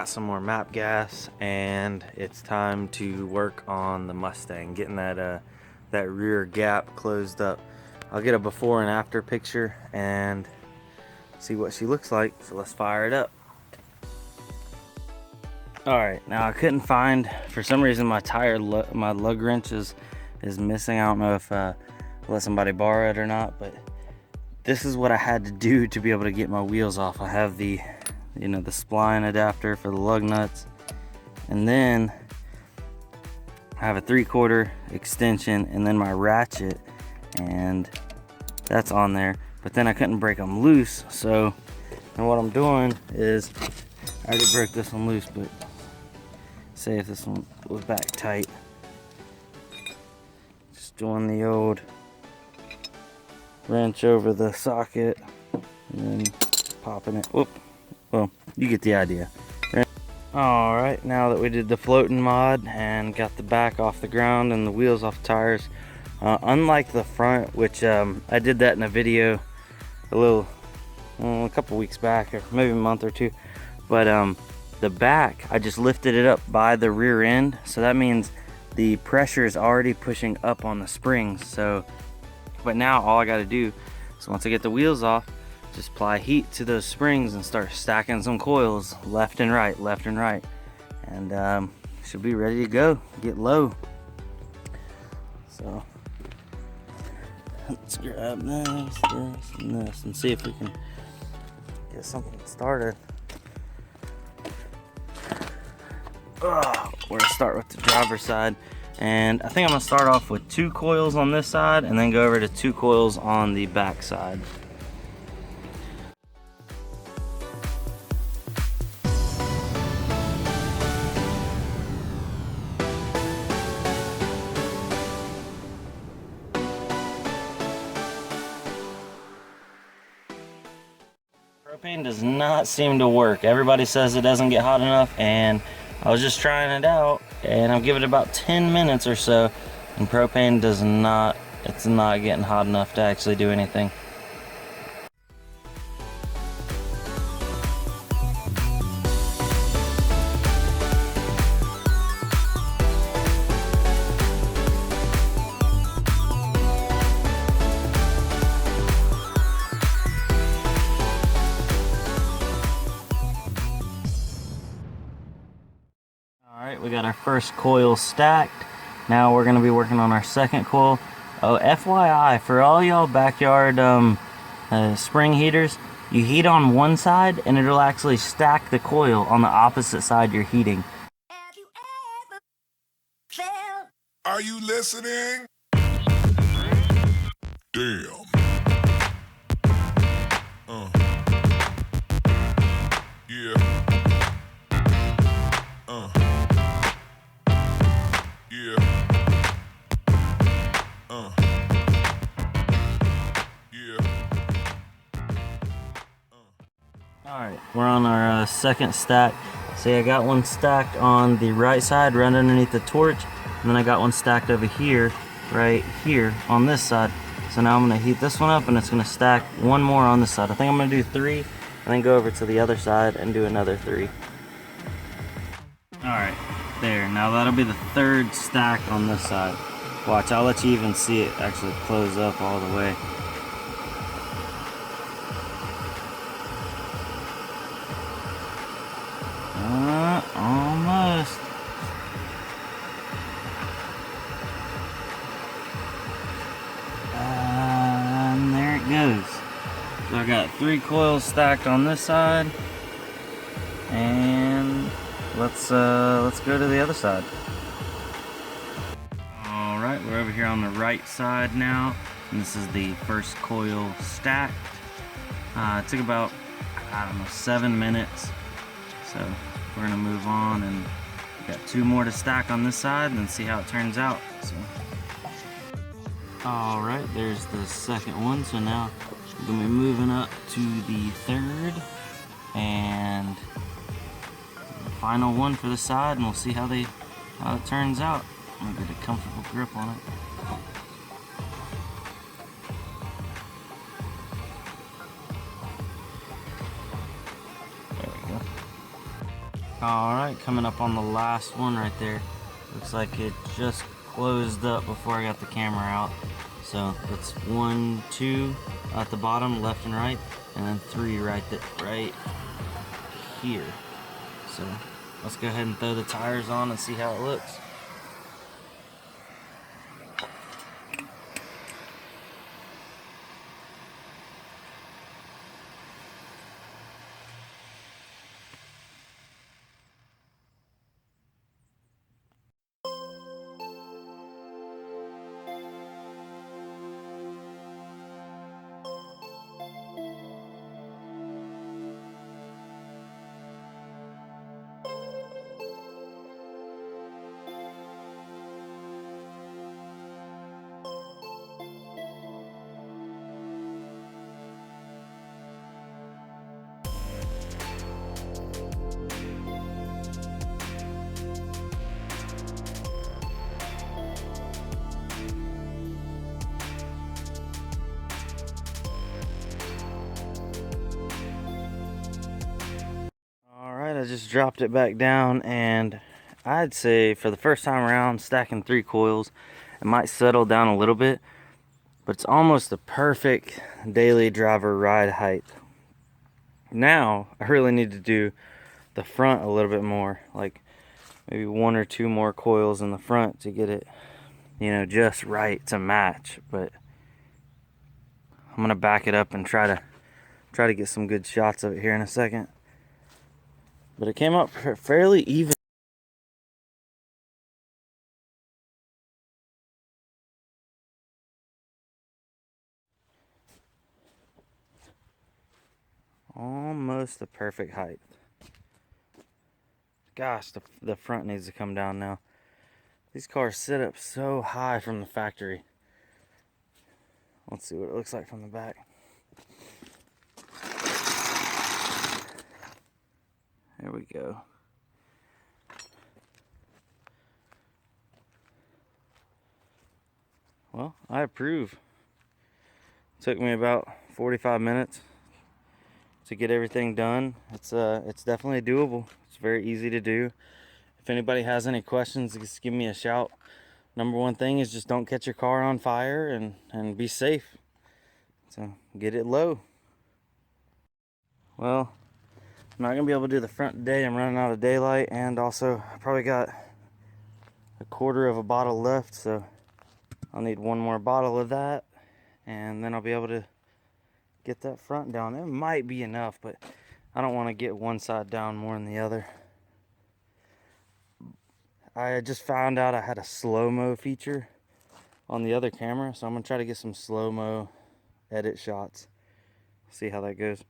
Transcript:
some more map gas, and it's time to work on the Mustang, getting that rear gap closed up. I'll get a before and after picture and see what she looks like, so let's fire it up. Alright, now I couldn't find, for some reason my my lug wrench is missing. I don't know if I let somebody borrow it or not, but this is what I had to do to be able to get my wheels off. I have the the spline adapter for the lug nuts, and then I have a 3/4 extension, and then my ratchet, and that's on there, but then I couldn't break them loose. So, and what I'm doing is, I already broke this one loose, but say if this one was back tight, just doing the old wrench over the socket and then popping it. Whoop. Well, you get the idea. Alright, now that we did the floating mod and got the back off the ground and the wheels off the tires, unlike the front, which I did that in a video a couple weeks back, or maybe a month or two, but the back, I just lifted it up by the rear end, so that means the pressure is already pushing up on the springs. So, but now all I got to do is, once I get the wheels off, just apply heat to those springs and start stacking some coils left and right, and should be ready to go, get low. So let's grab this, and this, and see if we can get something started. We're gonna start with the driver's side, and I think I'm gonna start off with 2 coils on this side and then go over to 2 coils on the back side. Propane does not seem to work. Everybody says it doesn't get hot enough, and I was just trying it out, and I'll give it about 10 minutes or so, and propane does not, it's not getting hot enough to actually do anything. Alright, we got our first coil stacked. Now we're going to be working on our second coil. Oh, FYI, for all y'all backyard spring heaters, you heat on one side and it'll actually stack the coil on the opposite side you're heating. Have you ever felt? Are you listening? Damn. Yeah. Yeah. Yeah. Alright, we're on our second stack. See, I got one stacked on the right side right underneath the torch, and then I got one stacked over here, right here on this side. So now I'm going to heat this one up, and it's going to stack one more on this side. I think I'm going to do 3 and then go over to the other side and do another 3. Alright, there. Now that'll be the 3rd stack on this side. Watch, I'll let you even see it actually close up all the way. Almost. And there it goes. So I got 3 coils stacked on this side, and let's go to the other side. All right, we're over here on the right side now, and this is the first coil stacked. It took about, I don't know, 7 minutes. So we're gonna move on, and we got 2 more to stack on this side and see how it turns out. So, all right, there's the second one. So now we're gonna be moving up to the 3rd and the final one for the side, and we'll see how it turns out. I'm gonna get a comfortable grip on it. Alright, coming up on the last one right there. Looks like it just closed up before I got the camera out. So it's 1, 2 at the bottom, left and right, and then 3 right here. So let's go ahead and throw the tires on and see how it looks. Alright, I just dropped it back down, and I'd say for the first time around stacking 3 coils, it might settle down a little bit, but it's almost the perfect daily driver ride height. Now I really need to do the front a little bit more, like maybe 1 or 2 more coils in the front to get it, you know, just right to match. But I'm gonna back it up and try to get some good shots of it here in a second. But it came up fairly even. Almost the perfect height. Gosh, the front needs to come down now. These cars sit up so high from the factory. Let's see what it looks like from the back. There we go. Well, I approve. Took me about 45 minutes to get everything done. It's definitely doable. It's very easy to do. If anybody has any questions, just give me a shout. Number one thing is just don't catch your car on fire and be safe. So get it low. Well, I'm not gonna be able to do the front today. I'm running out of daylight, and also I probably got a quarter of a bottle left, so I'll need 1 more bottle of that, and then I'll be able to get that front down. It might be enough, but I don't want to get one side down more than the other. I just found out I had a slow-mo feature on the other camera, so I'm gonna try to get some slow-mo edit shots. See how that goes.